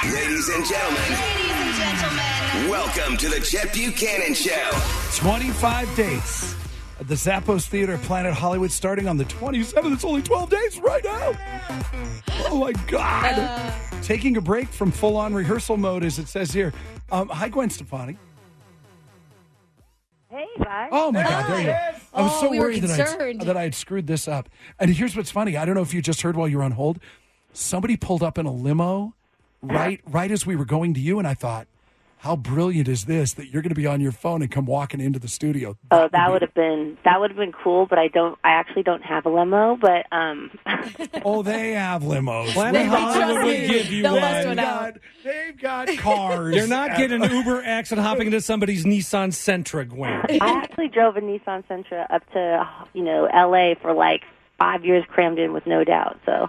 Ladies and gentlemen, welcome to the Chet Buchanan Show. 25 dates at the Zappos Theater at Planet Hollywood starting on the 27th. It's only 12 days right now. Oh, my God. Taking a break from full-on rehearsal mode, as it says here. Hi, Gwen Stefani. Hey, guys. Oh, my God. There you go. I was so worried that I had screwed this up. And here's what's funny. I don't know if you just heard while you were on hold. Somebody pulled up in a limo right as we were going to you, and I thought, how brilliant is this that you're going to be on your phone and come walking into the studio? That would have been cool, but I actually don't have a limo, but Oh, they have limos. Planet Hollywood would give you one. They've got cars. You're not getting an Uber X and hopping into somebody's Nissan Sentra, Gwen. I actually drove a Nissan Sentra up to LA for like 5 years crammed in with no doubt. So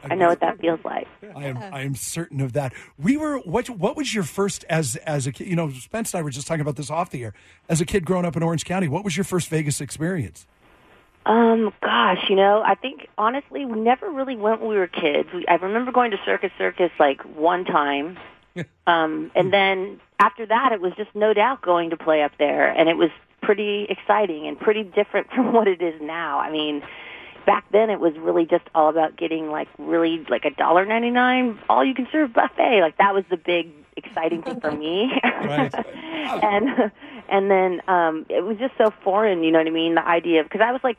I know what that feels like. I am certain of that. What was your first as a kid? Spence and I were just talking about this off the air. As a kid growing up in Orange County, what was your first Vegas experience? I think honestly we never really went when we were kids. I remember going to Circus like one time, and then after that it was just no doubt going to play up there, and it was pretty exciting and pretty different from what it is now. I mean, back then it was really just all about getting like $1.99 all you can serve buffet. Like that was the big exciting thing for me. Right. and then it was just so foreign, you know what I mean? The idea of, because I was I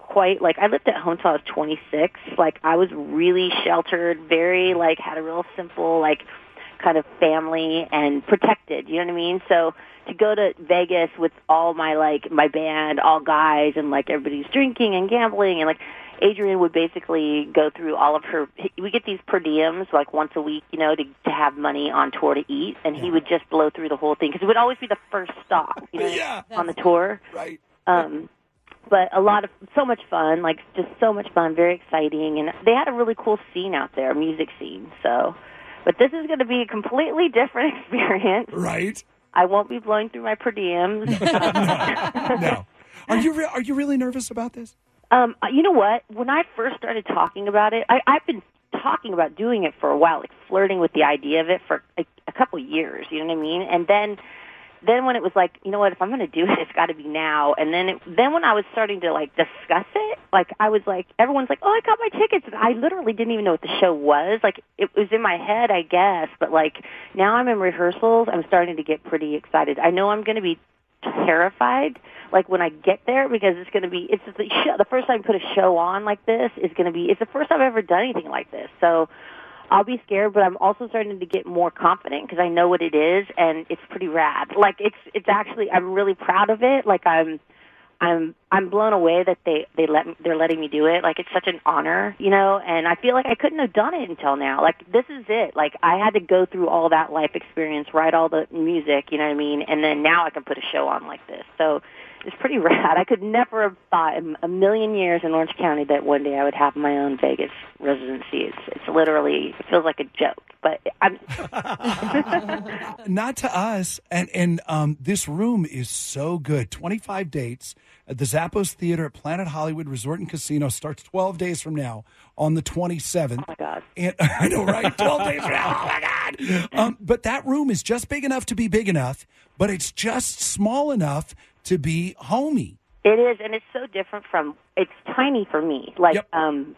lived at home till I was 26. Like I was really sheltered, very had a real simple kind of family and protected, you know what I mean? So to go to Vegas with all my my band, all guys, and everybody's drinking and gambling, and Adrienne would basically go through all of her. We get these per diems once a week, to have money on tour to eat, and he would just blow through the whole thing because it would always be the first stop, on the tour. Right. But so much fun, just so much fun, very exciting, and they had a really cool scene out there, music scene. So, but this is going to be a completely different experience. Right. I won't be blowing through my per diems. No. Are you really nervous about this? You know what? When I first started talking about it, I've been talking about doing it for a while, flirting with the idea of it for a couple years, you know what I mean? And then when it was you know what, if I'm going to do it, it's got to be now. And then when I was starting to discuss it, I was everyone's oh, I got my tickets. And I literally didn't even know what the show was. It was in my head, I guess. But now I'm in rehearsals, I'm starting to get pretty excited. I know I'm going to be terrified when I get there, because it's the first time I put a show on like this is going to be, it's the first time I've ever done anything like this. So I'll be scared, but I'm also starting to get more confident because I know what it is, and it's pretty rad. It's actually, I'm really proud of it. I'm blown away that they're letting me do it. It's such an honor, and I feel I couldn't have done it until now. This is it. I had to go through all that life experience, write all the music, you know what I mean? And then now I can put a show on like this. So it's pretty rad. I could never have thought in a million years in Orange County that one day I would have my own Vegas residency. It's literally, it feels like a joke, but I'm not to us. And this room is so good. 25 dates at the Zappos Theater at Planet Hollywood Resort and Casino starts 12 days from now on the 27th. Oh my God. And I know, right? 12 days from now. Oh my God. But that room is just big enough to be big enough, but it's just small enough to be homey. It is, and it's so different from, it's tiny for me, Yep.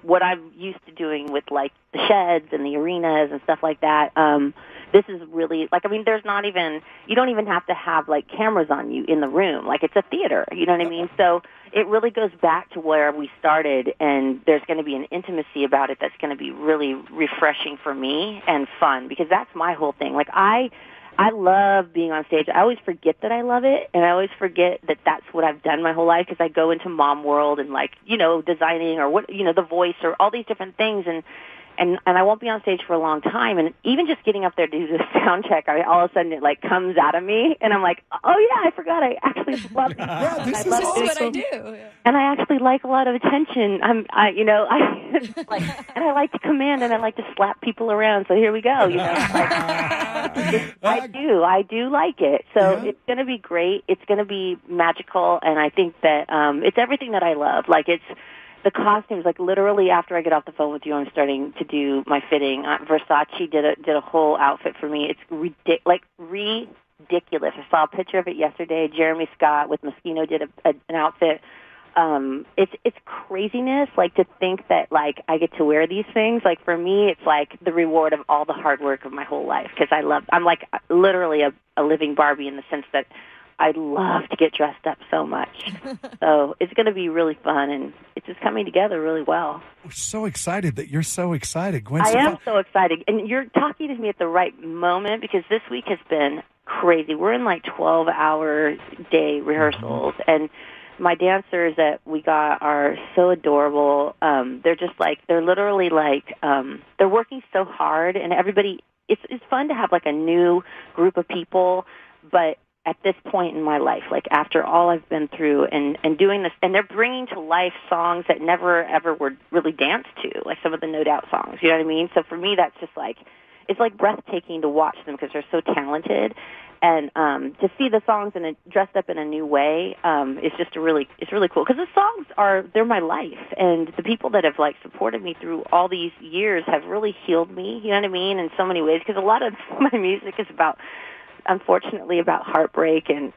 What I'm used to doing with, the sheds and the arenas and stuff like that. This is really, there's not even, you don't even have to have, cameras on you in the room. It's a theater, you know what I mean? So it really goes back to where we started, and there's going to be an intimacy about it that's going to be really refreshing for me and fun, because that's my whole thing. I love being on stage. I always forget that I love it, and I always forget that that's what I've done my whole life, because I go into mom world and designing or the voice or all these different things, and I won't be on stage for a long time. And even just getting up there to do the sound check, all of a sudden it comes out of me, and I'm oh yeah, I forgot. I actually love it. Yeah, this is what I do. And I actually like a lot of attention. And I like to command, and I like to slap people around. So here we go. I do like it. So Yeah. It's going to be great. It's going to be magical, and I think that it's everything that I love. the costumes, like literally after I get off the phone with you, I'm starting to do my fitting. Versace did a whole outfit for me. It's ridiculous. I saw a picture of it yesterday. Jeremy Scott with Moschino did an outfit. It's craziness, like, to think that, like, I get to wear these things. Like, for me, it's like the reward of all the hard work of my whole life, because I'm like literally a living Barbie in the sense that I love to get dressed up so much. So it's going to be really fun, and it's just coming together really well. We're so excited that you're so excited, Gwen. I am so excited, and you're talking to me at the right moment, because this week has been crazy. We're in like 12-hour day rehearsals, and my dancers that we got are so adorable. They're just like, they're literally like, they're working so hard, and everybody, it's fun to have like a new group of people, but at this point in my life, like after all I've been through and doing this, and they're bringing to life songs that never ever were really danced to, like some of the No Doubt songs, you know what I mean? So for me, that's just like, it's like breathtaking to watch them because they're so talented. And to see the songs dressed up in a new way, it's really cool. Because the songs they're my life, and the people that have like supported me through all these years have really healed me. You know what I mean? In so many ways, because a lot of my music is unfortunately about heartbreak and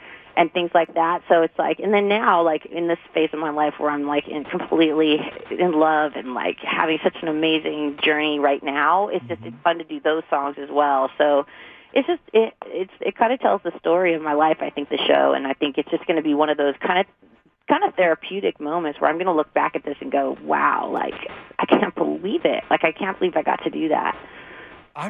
things like that. So it's like, and then now, like in this phase of my life where I'm like completely in love and like having such an amazing journey right now, it's fun to do those songs as well. So it's just it kind of tells the story of my life, I think, the show, and I think it's just going to be one of those kind of therapeutic moments where I'm going to look back at this and go, wow, like I can't believe it. Like I can't believe I got to do that. I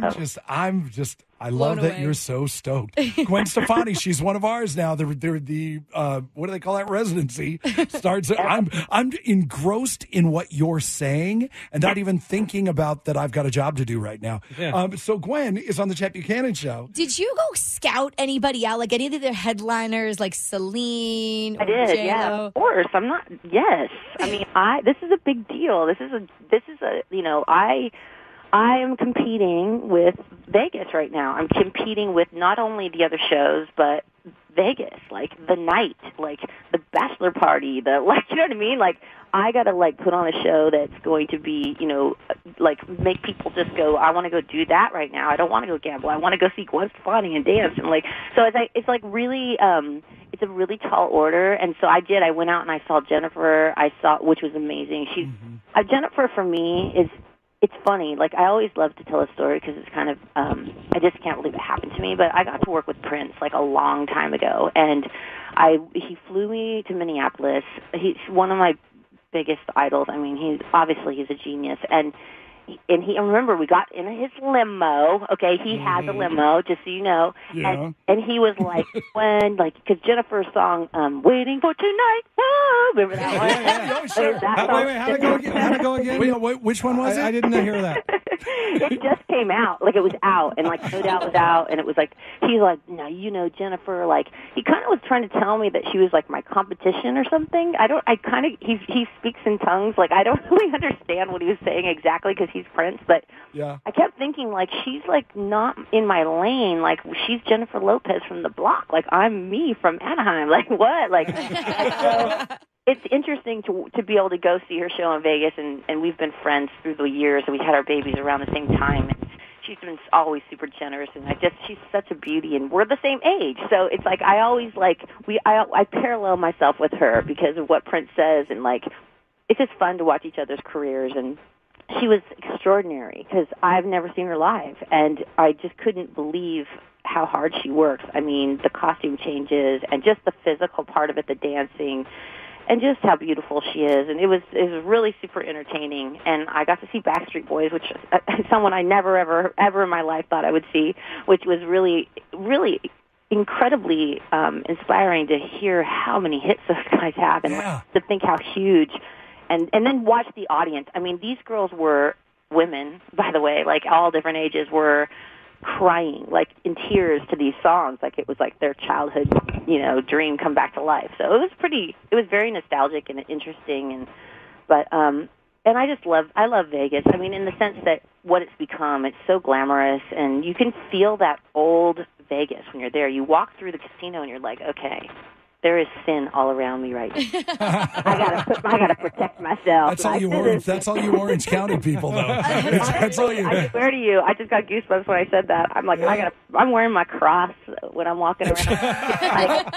love that you're so stoked. Gwen Stefani, she's one of ours now. The what do they call that? Residency starts. I'm engrossed in what you're saying and not even thinking about that I've got a job to do right now. Yeah. So Gwen is on the Chet Buchanan show. Did you go scout anybody out, like any of their headliners, like Celine? I did, J-Lo? yeah, of course. Yes. I mean, this is a big deal. This is a I am competing with Vegas right now. I'm competing with not only the other shows, but Vegas, like the night, like the bachelor party, you know what I mean? Like, I got to like put on a show that's going to be, like make people just go, I want to go do that right now. I don't want to go gamble. I want to go see Gwen Stefani and dance. And like, so it's like really, it's a really tall order. And so I went out and I saw Jennifer, which was amazing. She's, Jennifer for me it's funny. Like, I always love to tell a story because it's kind of, I just can't believe it happened to me. But I got to work with Prince, like, a long time ago. And he flew me to Minneapolis. He's one of my biggest idols. I mean, he's a genius. And I remember we got in his limo. Okay, he has a limo, just so you know. Yeah. And he was like, because Jennifer's song, "Waiting for Tonight." Oh, remember that one? Yeah. Sure. Wait, how'd it go again? Wait, which one was it? I didn't hear that. It just came out, like it was out, and like No Doubt was out, and it was like he's like, no, Jennifer, like he kind of was trying to tell me that she was like my competition or something. He speaks in tongues, like I don't really understand what he was saying exactly because he's Prince, but yeah. I kept thinking like she's like not in my lane, like she's Jennifer Lopez from the block, like I'm me from Anaheim, like what, like. So, it's interesting to be able to go see her show in Vegas, and we've been friends through the years, and we had our babies around the same time. And she's been always super generous, and she's such a beauty, and we're the same age. So it's like I always I parallel myself with her because of what Prince says, and like it's just fun to watch each other's careers. And she was extraordinary because I've never seen her live, and I just couldn't believe how hard she works. I mean, the costume changes and just the physical part of it, the dancing. And just how beautiful she is, and it was really super entertaining. And I got to see Backstreet Boys, which is someone I never ever in my life thought I would see, which was really, really incredibly inspiring to hear how many hits those guys have, and to think how huge. And then watch the audience. I mean, these girls were women, by the way, like all different ages, were crying like in tears to these songs, like it was like their childhood dream come back to life. So it was very nostalgic and interesting, and I love Vegas. I mean, in the sense that what it's become, it's so glamorous, and you can feel that old Vegas when you're there. You walk through the casino and you're like, okay, there is sin all around me right now. I gotta protect myself. That's all you Orange. That's all you Orange County people, though. That's all you. I swear to you, I just got goosebumps when I said that. I'm like, I'm wearing my cross when I'm walking around.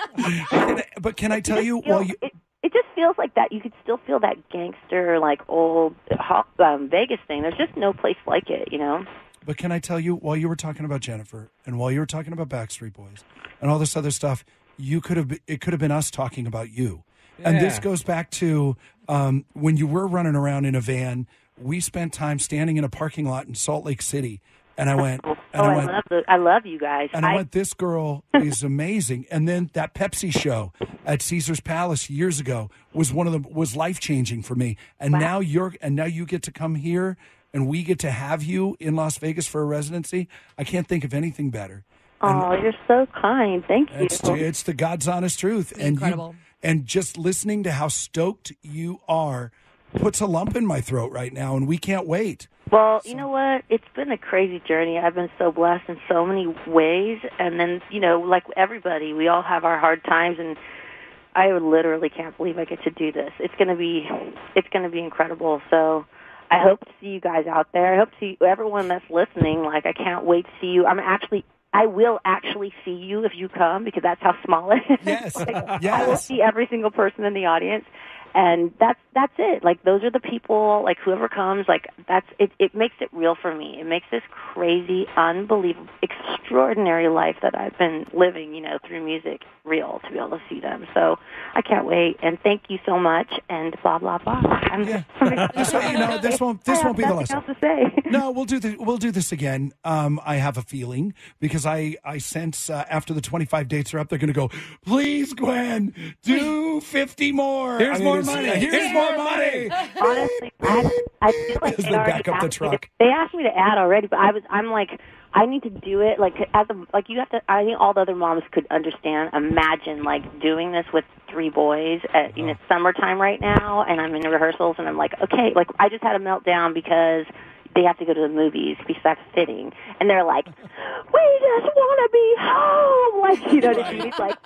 But can I tell you, it just feels like that. You could still feel that gangster, like old Vegas thing. There's just no place like it, you know. But can I tell you, while you were talking about Jennifer and while you were talking about Backstreet Boys and all this other stuff, it could have been us talking about you. Yeah. And this goes back to when you were running around in a van. We spent time standing in a parking lot in Salt Lake City, and I went. I love you guys. And I went, this girl is amazing. And then that Pepsi show at Caesar's Palace years ago was was life changing for me. And now you get to come here, and we get to have you in Las Vegas for a residency. I can't think of anything better. Oh, you're so kind. Thank you. It's the God's honest truth. It's incredible. And just listening to how stoked you are puts a lump in my throat right now, and we can't wait. Well, you know what? It's been a crazy journey. I've been so blessed in so many ways. And then, you know, like everybody, we all have our hard times, and I literally can't believe I get to do this. It's going to be incredible. So I hope to see you guys out there. I hope to see everyone that's listening. Like, I can't wait to see you. I will actually see you if you come, because that's how small it is. Yes, Like, yes. I will see every single person in the audience, and that's it. Like, those are the people. Like, whoever comes, like, that's it. It makes it real for me. It makes this crazy, unbelievable, extraordinary life that I've been living, you know, through music, real, to be able to see them. So I can't wait. And thank you so much. And blah blah blah. Just so you know, this won't be the last. Else to say. No, we'll do this again. I have a feeling, because I sense after the 25 dates are up, they're going to go, please, Gwen, do 50 more. Here's more money. Here's more money. Honestly, I feel like As they back up the truck. They asked me to add already, but I'm like, I need to do it. Like, you have to. I think all the other moms could understand. Imagine like doing this with 3 boys at it's summertime right now, and I'm in rehearsals, and I'm like, okay, like I just had a meltdown because they have to go to the movies because that's fitting, and they're like, we just want to be home, like, you know what I mean? It's like,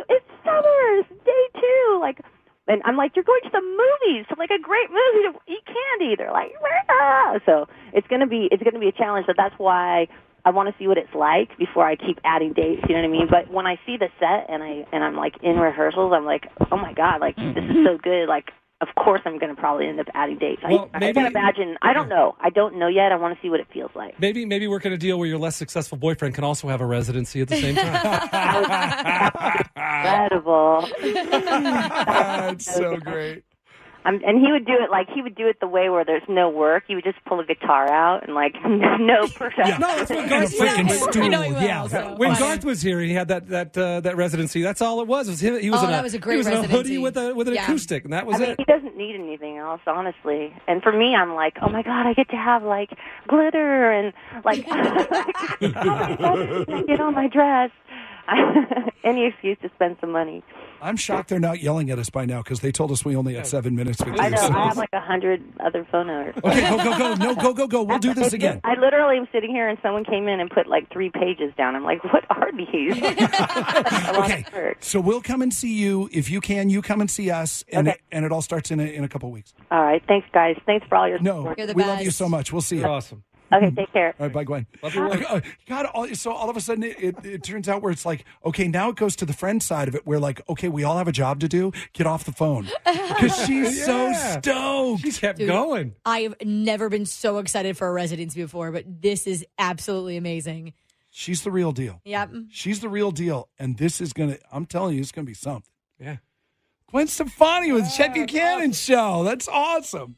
it's summer, it's day 2, like. And I'm like, you're going to the movies, to like a great movie to eat candy. They're like, ah! So it's gonna be a challenge. So that's why I want to see what it's like before I keep adding dates. You know what I mean? But when I see the set and I'm like in rehearsals, I'm like, oh my god, like this is so good. Like, of course I'm going to probably end up adding dates. Well, I can imagine. I don't know. I don't know yet. I want to see what it feels like. Maybe work at a deal where your less successful boyfriend can also have a residency at the same time. Incredible. That's so great. And he would do it the way where there's no work. He would just pull a guitar out and like no perfection. No, that's what Garth freaking said. stool. We know he will, Yeah. so When fine. Garth was here, he had that residency. That's all it was. It was him. He was that was a great he was in a residency. hoodie with an acoustic, and that was it. He doesn't need anything else, honestly. And for me, I'm like, oh my god, I get to have like glitter and like get on my dress. Any excuse to spend some money. I'm shocked they're not yelling at us by now, because they told us we only had 7 minutes with you. I know. So. I have like 100 other phone numbers. Okay, go. No, go. We'll do this again. I literally am sitting here and someone came in and put like 3 pages down. I'm like, what are these? Okay, so we'll come and see you. If you can, you come and see us, and it all starts in a couple weeks. All right. Thanks, guys. Thanks for all your No, support. You're the we love you best. so much. We'll see you. You're awesome. Okay, take care. All right, bye, Gwen. Love your work. God, so all of a sudden it turns out where it's like, okay, now it goes to the friend side of it, where like, okay, we all have a job to do. Get off the phone, because she's so stoked. She kept Dude, going. I've never been so excited for a residency before, but this is absolutely amazing. She's the real deal. Yep. She's the real deal, and this is I'm telling you, it's gonna be something. Yeah. Gwen Stefani with Chet Buchanan show. That's awesome.